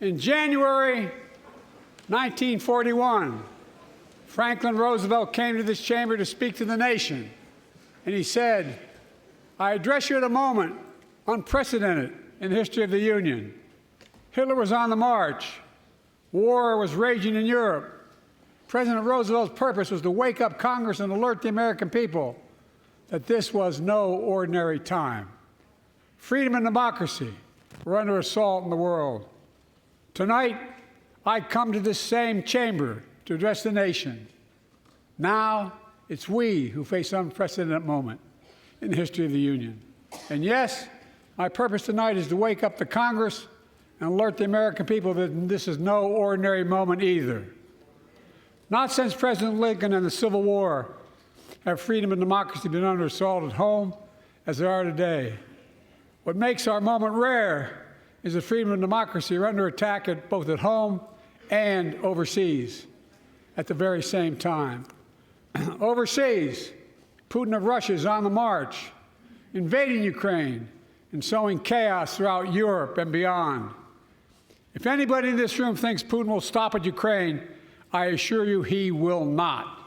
In January 1941, Franklin Roosevelt came to this chamber to speak to the nation, and he said, "I address you at a moment unprecedented in the history of the Union. Hitler was on the march. War was raging in Europe. President Roosevelt's purpose was to wake up Congress and alert the American people that this was no ordinary time. Freedom and democracy were under assault in the world. Tonight, I come to this same chamber to address the nation. Now, it's we who face an unprecedented moment in the history of the Union. And yes, my purpose tonight is to wake up the Congress and alert the American people that this is no ordinary moment either. Not since President Lincoln and the Civil War have freedom and democracy been under assault at home as they are today. What makes our moment rare is that freedom and democracy are under attack both at home and overseas at the very same time. Overseas, Putin of Russia is on the march, invading Ukraine and sowing chaos throughout Europe and beyond. If anybody in this room thinks Putin will stop at Ukraine, I assure you he will not.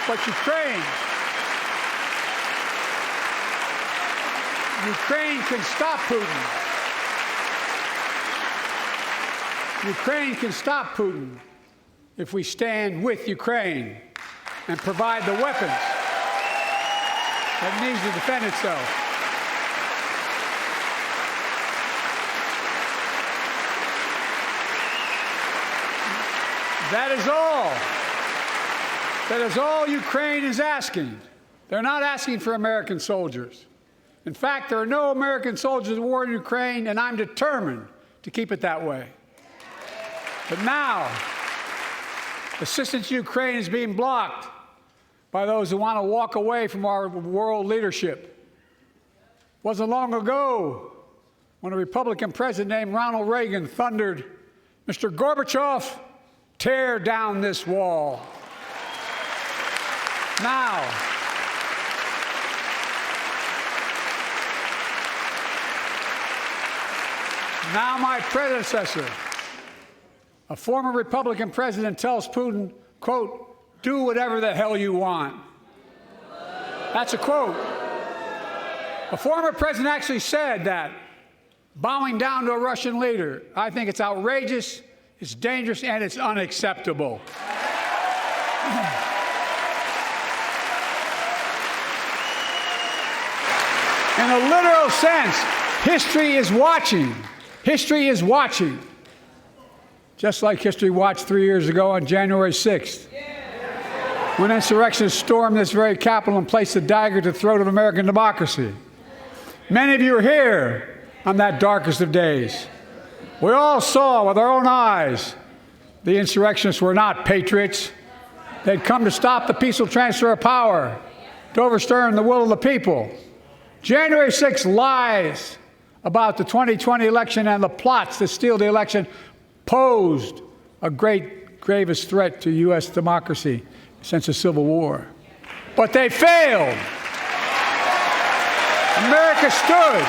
But Ukraine can stop Putin. Ukraine can stop Putin if we stand with Ukraine and provide the weapons that needs to defend itself. That is all Ukraine is asking. They're not asking for American soldiers. In fact, there are no American soldiers at war in Ukraine, and I'm determined to keep it that way. But now, assistance to Ukraine is being blocked by those who want to walk away from our world leadership. It wasn't long ago when a Republican president named Ronald Reagan thundered, "Mr. Gorbachev, tear down this wall." Now, my predecessor, a former Republican president, tells Putin, quote, "Do whatever the hell you want." That's a quote. A former president actually said that, bowing down to a Russian leader. I think it's outrageous, it's dangerous, and it's unacceptable. In a literal sense, history is watching. History is watching. Just like history watched 3 years ago on January 6th, when insurrectionists stormed this very Capitol and placed a dagger to the throat of American democracy. Many of you were here on that darkest of days. We all saw with our own eyes the insurrectionists were not patriots. They'd come to stop the peaceful transfer of power, to overturn the will of the people. January 6th lies about the 2020 election and the plots to steal the election posed a gravest threat to U.S. democracy since the Civil War. But they failed. America stood.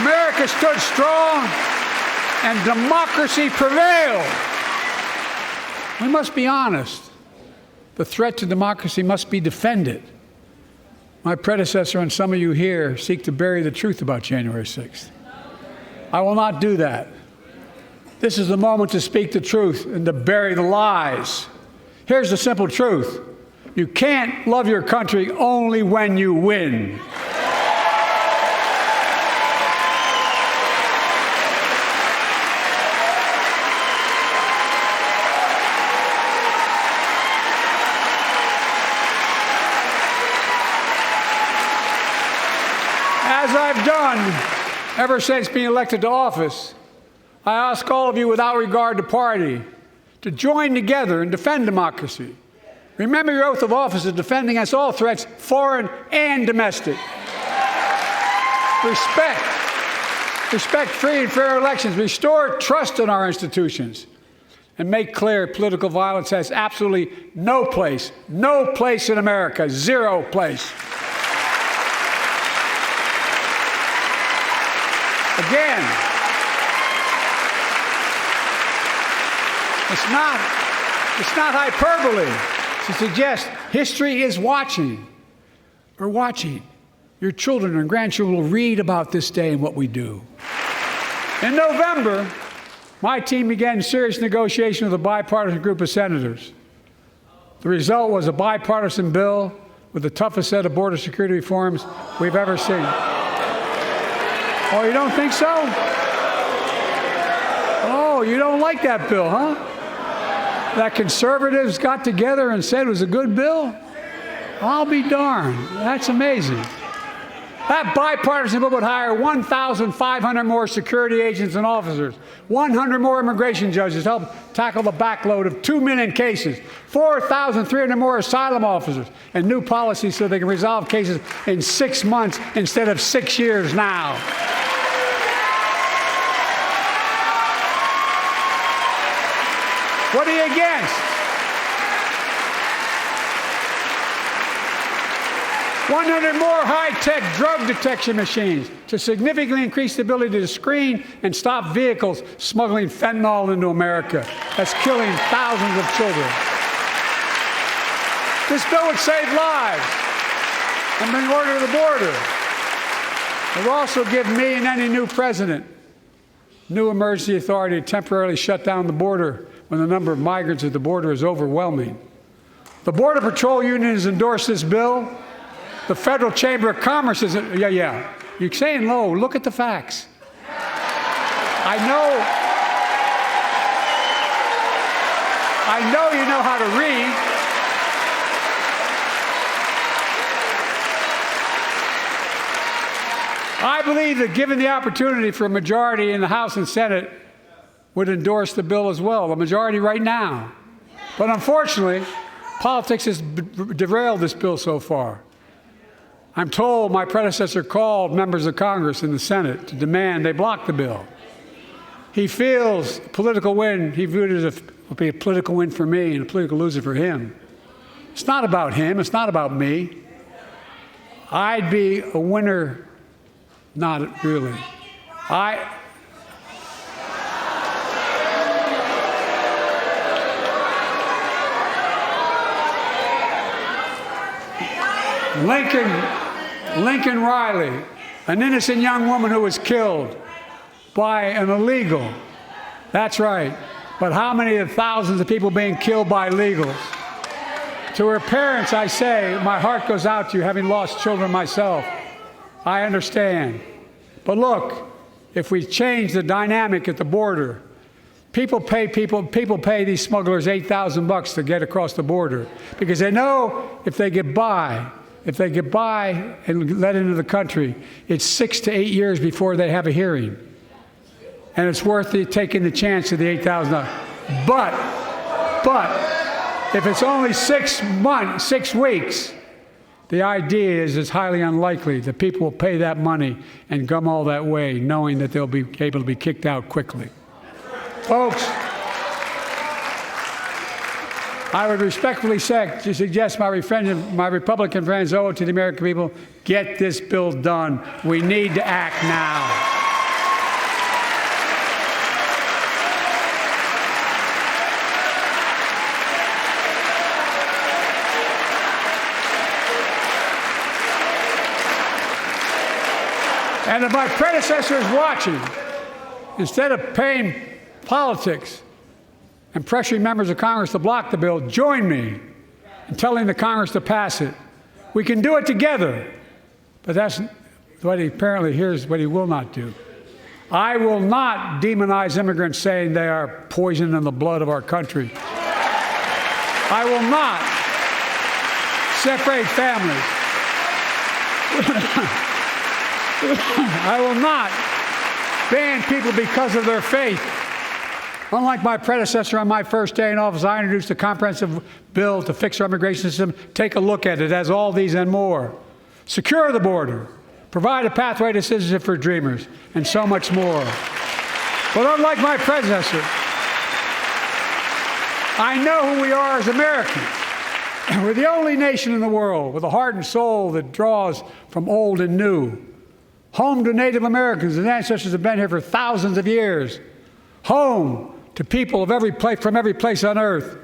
America stood strong, and democracy prevailed. We must be honest. The threat to democracy must be defended. My predecessor and some of you here seek to bury the truth about January 6th. I will not do that. This is the moment to speak the truth and to bury the lies. Here's the simple truth. You can't love your country only when you win. As I've done ever since being elected to office, I ask all of you without regard to party to join together and defend democracy. Remember your oath of office of defending against all threats, foreign and domestic. Respect free and fair elections. Restore trust in our institutions. and make clear political violence has absolutely no place in America, zero place. Again, it's not hyperbole to suggest history is watching. We're watching. Your children and grandchildren will read about this day and what we do. In November, my team began serious negotiation with a bipartisan group of senators. The result was a bipartisan bill with the toughest set of border security reforms we've ever seen. Oh, you don't think so? Oh, you don't like that bill, huh? That conservatives got together and said it was a good bill? I'll be darned. That's amazing. That bipartisan bill would hire 1,500 more security agents and officers, 100 more immigration judges to help tackle the backload of 2 million cases, 4,300 more asylum officers, and new policies so they can resolve cases in 6 months instead of 6 years now. What are you against? 100 more high-tech drug detection machines to significantly increase the ability to screen and stop vehicles smuggling fentanyl into America. That's killing thousands of children. This bill would save lives and bring order to the border. It will also give me and any new president new emergency authority to temporarily shut down the border when the number of migrants at the border is overwhelming. The Border Patrol Union has endorsed this bill. The Federal Chamber of Commerce is, yeah. You're saying low. Look at the facts. I know you know how to read. I believe that given the opportunity for a majority in the House and Senate would endorse the bill as well, a majority right now. But unfortunately, politics has derailed this bill so far. I'm told my predecessor called members of Congress in the Senate to demand they block the bill. He feels political win, he viewed it as a political win for me and a political loser for him. It's not about him, it's not about me. I'd be a winner, not really. Lincoln Riley, an innocent young woman who was killed by an illegal. That's right. But how many of the thousands of people being killed by illegals? To her parents, I say, my heart goes out to you, having lost children myself. I understand. But look, if we change the dynamic at the border, people pay these smugglers $8,000 to get across the border because they know if they get by and let into the country, it's 6 to 8 years before they have a hearing. And it's worth taking the chance of the $8,000. But if it's only 6 weeks, the idea is it's highly unlikely that people will pay that money and come all that way knowing that they'll be able to be kicked out quickly. Folks, I would respectfully suggest my Republican friends owe it to the American people, get this bill done. We need to act now. And if my predecessor is watching, instead of paying politics and pressuring members of Congress to block the bill, join me in telling the Congress to pass it. We can do it together. But that's what here's what he will not do. I will not demonize immigrants saying they are poison in the blood of our country. I will not separate families. I will not ban people because of their faith. Unlike my predecessor on my first day in office, I introduced a comprehensive bill to fix our immigration system. Take a look at it. It has all these and more. Secure the border. Provide a pathway to citizenship for dreamers, and so much more. But unlike my predecessor, I know who we are as Americans. We're the only nation in the world with a heart and soul that draws from old and new. Home to Native Americans whose ancestors have been here for thousands of years. Home to people of from every place on earth.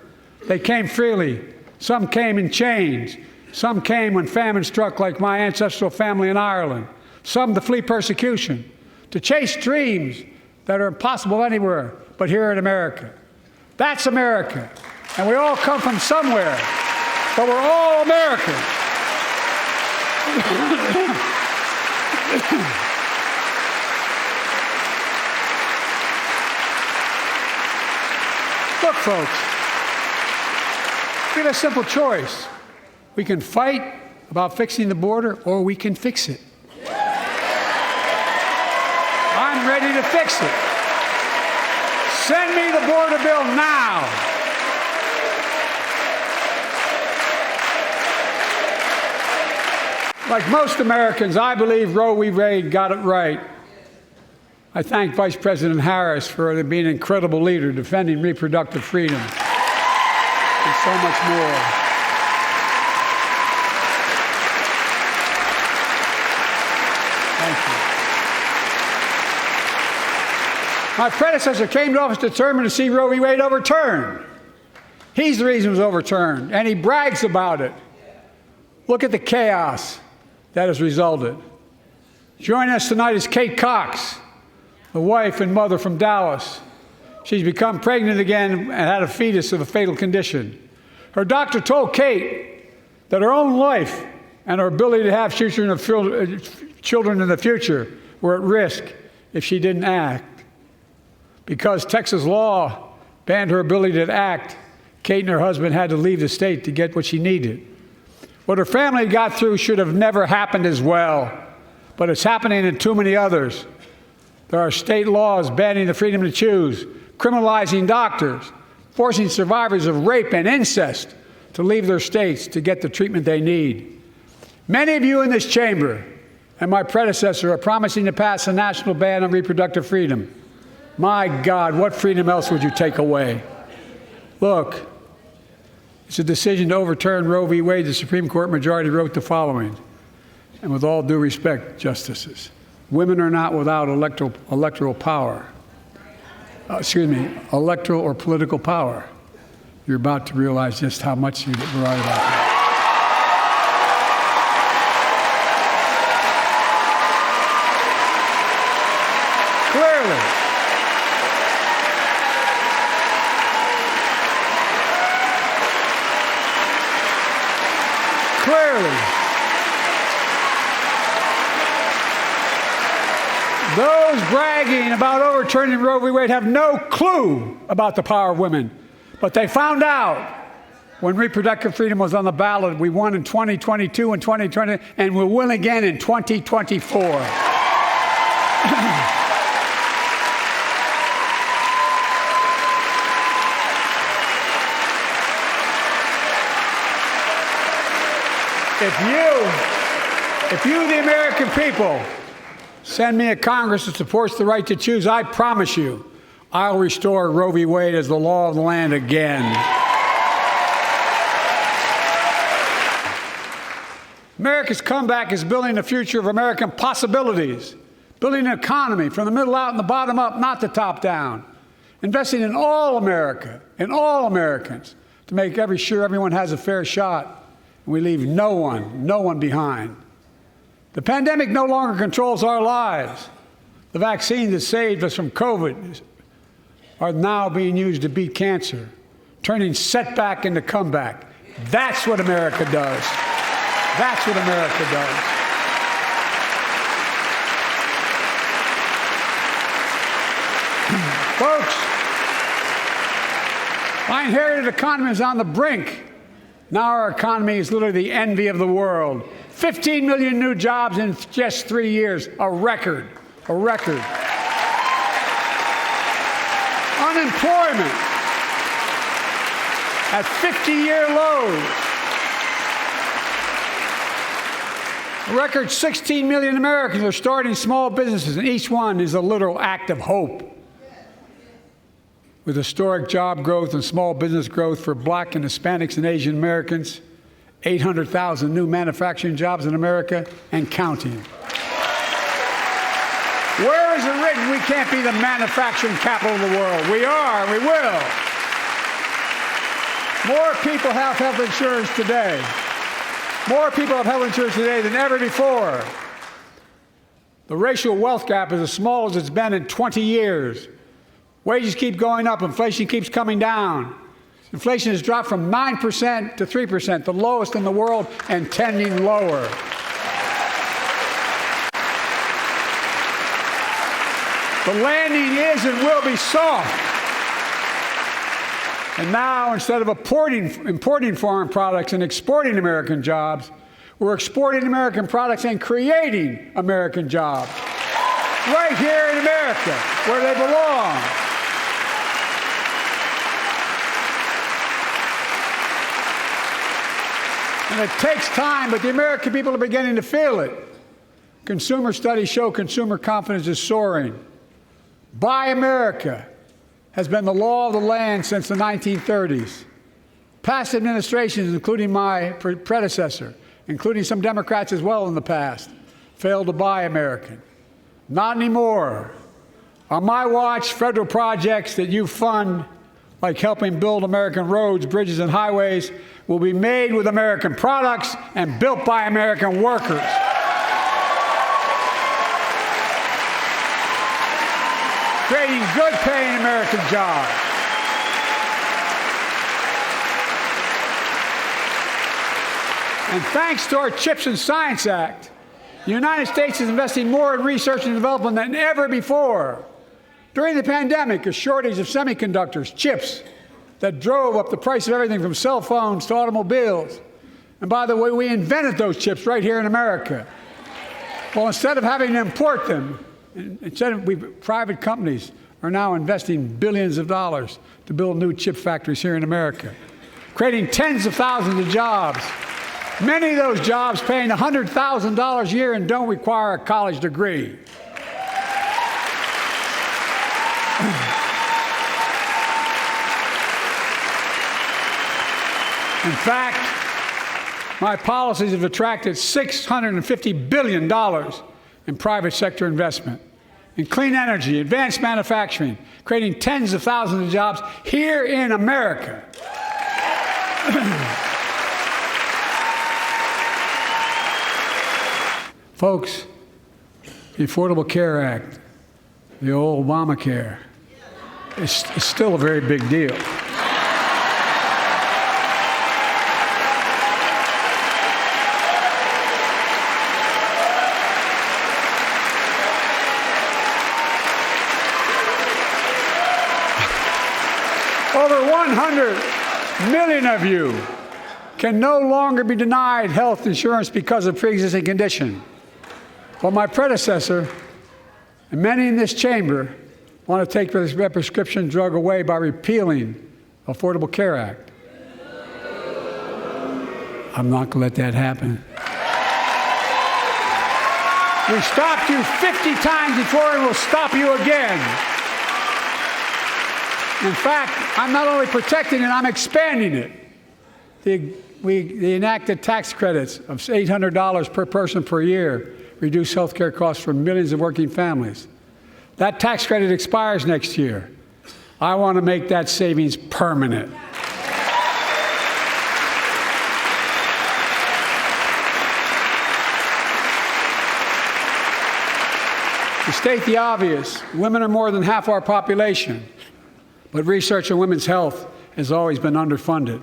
They came freely. Some came in chains. Some came when famine struck, like my ancestral family in Ireland. Some to flee persecution, to chase dreams that are impossible anywhere but here in America. That's America. And we all come from somewhere, but we're all Americans. Look, folks, we have a simple choice. We can fight about fixing the border, or we can fix it. I'm ready to fix it. Send me the border bill now. Like most Americans, I believe Roe v. Wade got it right. I thank Vice President Harris for being an incredible leader, defending reproductive freedom, and so much more. Thank you. My predecessor came to office determined to see Roe v. Wade overturned. He's the reason it was overturned, and he brags about it. Look at the chaos that has resulted. Joining us tonight is Kate Cox, the wife and mother from Dallas. She's become pregnant again and had a fetus of a fatal condition. Her doctor told Kate that her own life and her ability to have children in the future were at risk if she didn't act. Because Texas law banned her ability to act, Kate and her husband had to leave the state to get what she needed. What her family got through should have never happened as well, but it's happening in too many others. There are state laws banning the freedom to choose, criminalizing doctors, forcing survivors of rape and incest to leave their states to get the treatment they need. Many of you in this chamber and my predecessor are promising to pass a national ban on reproductive freedom. My God, what freedom else would you take away? Look, it's a decision to overturn Roe v. Wade. The Supreme Court majority wrote the following, and with all due respect, justices, women are not without electoral power. Electoral or political power. You're about to realize just how much you're right about that. Clearly, those bragging about overturning Roe v. Wade have no clue about the power of women. But they found out when reproductive freedom was on the ballot. We won in 2022 and 2020, and we'll win again in 2024. If you, the American people, send me a Congress that supports the right to choose, I promise you, I'll restore Roe v. Wade as the law of the land again. America's comeback is building the future of American possibilities, building an economy from the middle out and the bottom up, not the top down, investing in all America, in all Americans, to make sure everyone has a fair shot. We leave no one behind. The pandemic no longer controls our lives. The vaccines that saved us from COVID are now being used to beat cancer, turning setback into comeback. That's what America does. That's what America does. Folks, my inherited economy is on the brink. Now our economy is literally the envy of the world. 15 million new jobs in just 3 years, a record, a record. Unemployment at 50-year lows. A record 16 million Americans are starting small businesses, and each one is a literal act of hope. with historic job growth and small business growth for Black and Hispanics and Asian Americans, 800,000 new manufacturing jobs in America and counting. Where is it written we can't be the manufacturing capital of the world? We are, we will. More people have health insurance today. More people have health insurance today than ever before. The racial wealth gap is as small as it's been in 20 years. Wages keep going up, inflation keeps coming down. Inflation has dropped from 9% to 3%, the lowest in the world and tending lower. The landing is and will be soft. And now, instead of importing foreign products and exporting American jobs, we're exporting American products and creating American jobs right here in America, where they belong. And it takes time, but the American people are beginning to feel it. Consumer studies show consumer confidence is soaring. Buy America has been the law of the land since the 1930s. Past administrations, including my predecessor, including some Democrats as well in the past, failed to buy American. Not anymore. On my watch, federal projects that you fund, like helping build American roads, bridges, and highways, will be made with American products and built by American workers. Creating good-paying American jobs. And thanks to our CHIPS and Science Act, the United States is investing more in research and development than ever before. During the pandemic, a shortage of semiconductors, chips, that drove up the price of everything from cell phones to automobiles. And by the way, we invented those chips right here in America. Well, instead of having to import them, private companies are now investing billions of dollars to build new chip factories here in America, creating tens of thousands of jobs. Many of those jobs paying $100,000 a year and don't require a college degree. In fact, my policies have attracted $650 billion in private sector investment in clean energy, advanced manufacturing, creating tens of thousands of jobs here in America. Folks, the Affordable Care Act, the old Obamacare, is still a very big deal. Over 100 million of you can no longer be denied health insurance because of pre-existing condition. But my predecessor, and many in this chamber, want to take this prescription drug away by repealing the Affordable Care Act. I'm not going to let that happen. We stopped you 50 times before and we'll stop you again. In fact, I'm not only protecting it, I'm expanding it. The enacted tax credits of $800 per person per year reduce health care costs for millions of working families. That tax credit expires next year. I want to make that savings permanent. To state the obvious, women are more than half our population, but research on women's health has always been underfunded.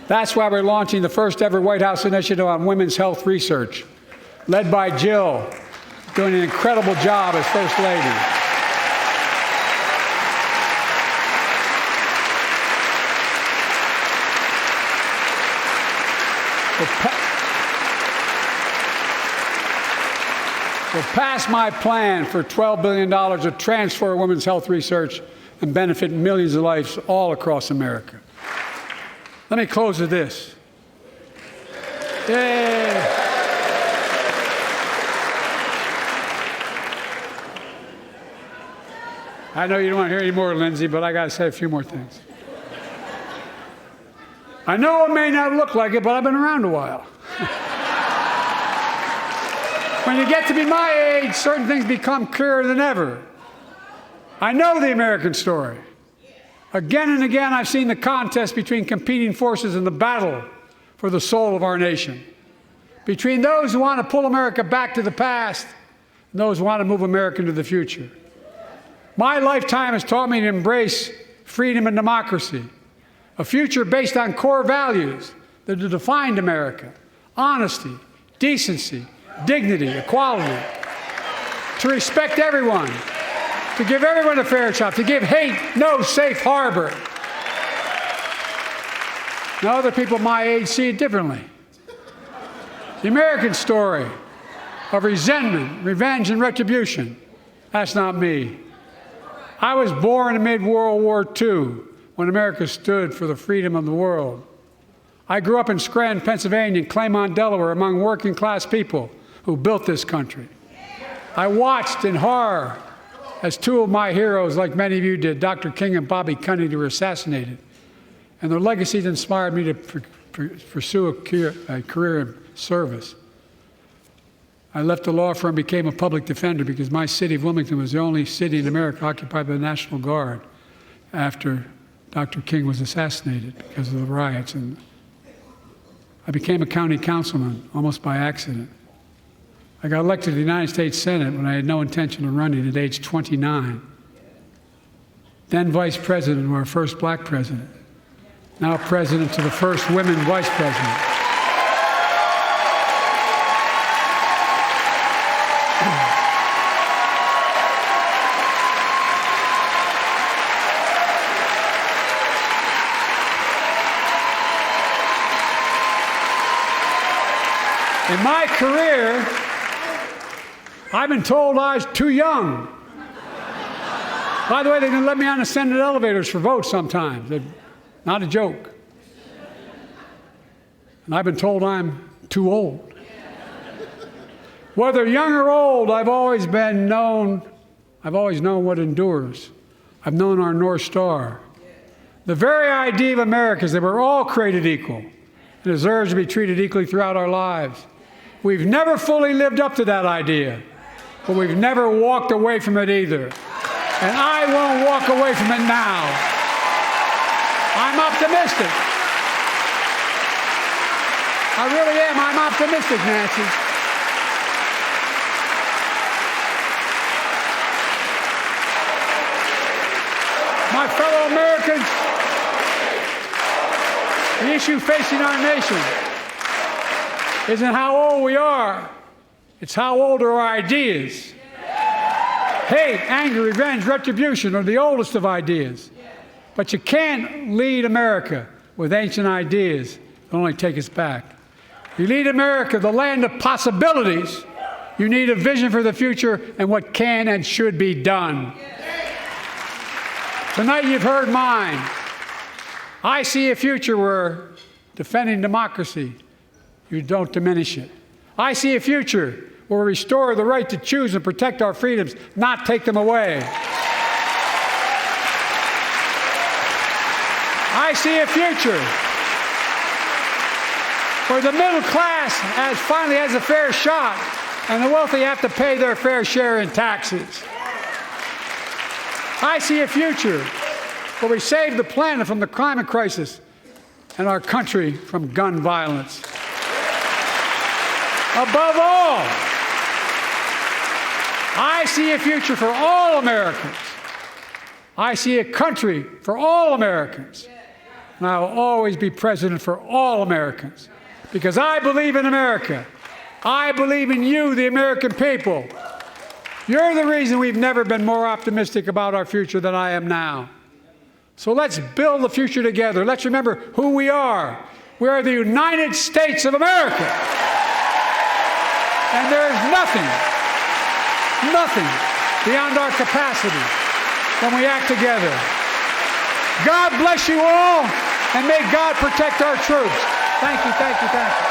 That's why we're launching the first ever White House initiative on women's health research, led by Jill, doing an incredible job as First Lady. We'll pass my plan for $12 billion to transfer women's health research and benefit millions of lives all across America. Let me close with this. Yay. I know you don't want to hear any more, Lindsay, but I got to say a few more things. I know it may not look like it, but I've been around a while. When you get to be my age, certain things become clearer than ever. I know the American story. Again and again, I've seen the contest between competing forces in the battle for the soul of our nation, between those who want to pull America back to the past and those who want to move America into the future. My lifetime has taught me to embrace freedom and democracy, a future based on core values that have defined America: honesty, decency, dignity, equality, to respect everyone, to give everyone a fair shot, to give hate no safe harbor. Now, other people my age see it differently. The American story of resentment, revenge, and retribution, that's not me. I was born amid World War II, when America stood for the freedom of the world. I grew up in Scranton, Pennsylvania, and Claymont, Delaware, among working-class people who built this country. I watched in horror as two of my heroes, like many of you did, Dr. King and Bobby Kennedy, were assassinated. And their legacies inspired me to pursue a career in service. I left the law firm and became a public defender because my city of Wilmington was the only city in America occupied by the National Guard after Dr. King was assassinated because of the riots. And I became a county councilman almost by accident. I got elected to the United States Senate when I had no intention of running at age 29. Then vice president of our first black president. Now president to the first women vice president. In my career, I've been told I was too young. By the way, they didn't let me on the Senate elevators for votes sometimes. Not a joke. And I've been told I'm too old. Whether young or old, I've always known what endures. I've known our North Star. The very idea of America is that we're all created equal and deserves to be treated equally throughout our lives. We've never fully lived up to that idea, but we've never walked away from it either. And I won't walk away from it now. I'm optimistic. I really am. I'm optimistic, Nancy. My fellow Americans, the issue facing our nation isn't how old we are. It's how old are our ideas. Hate, anger, revenge, retribution are the oldest of ideas. But you can't lead America with ancient ideas that only take us back. You lead America, the land of possibilities. You need a vision for the future and what can and should be done. Tonight you've heard mine. I see a future where defending democracy, you don't diminish it. I see a future where we restore the right to choose and protect our freedoms, not take them away. I see a future where the middle class finally has a fair shot and the wealthy have to pay their fair share in taxes. I see a future where we save the planet from the climate crisis and our country from gun violence. Above all, I see a future for all Americans. I see a country for all Americans. And I will always be president for all Americans because I believe in America. I believe in you, the American people. You're the reason we've never been more optimistic about our future than I am now. So let's build the future together. Let's remember who we are. We are the United States of America. And there is nothing beyond our capacity when we act together. God bless you all, and may God protect our troops. Thank you, thank you, thank you.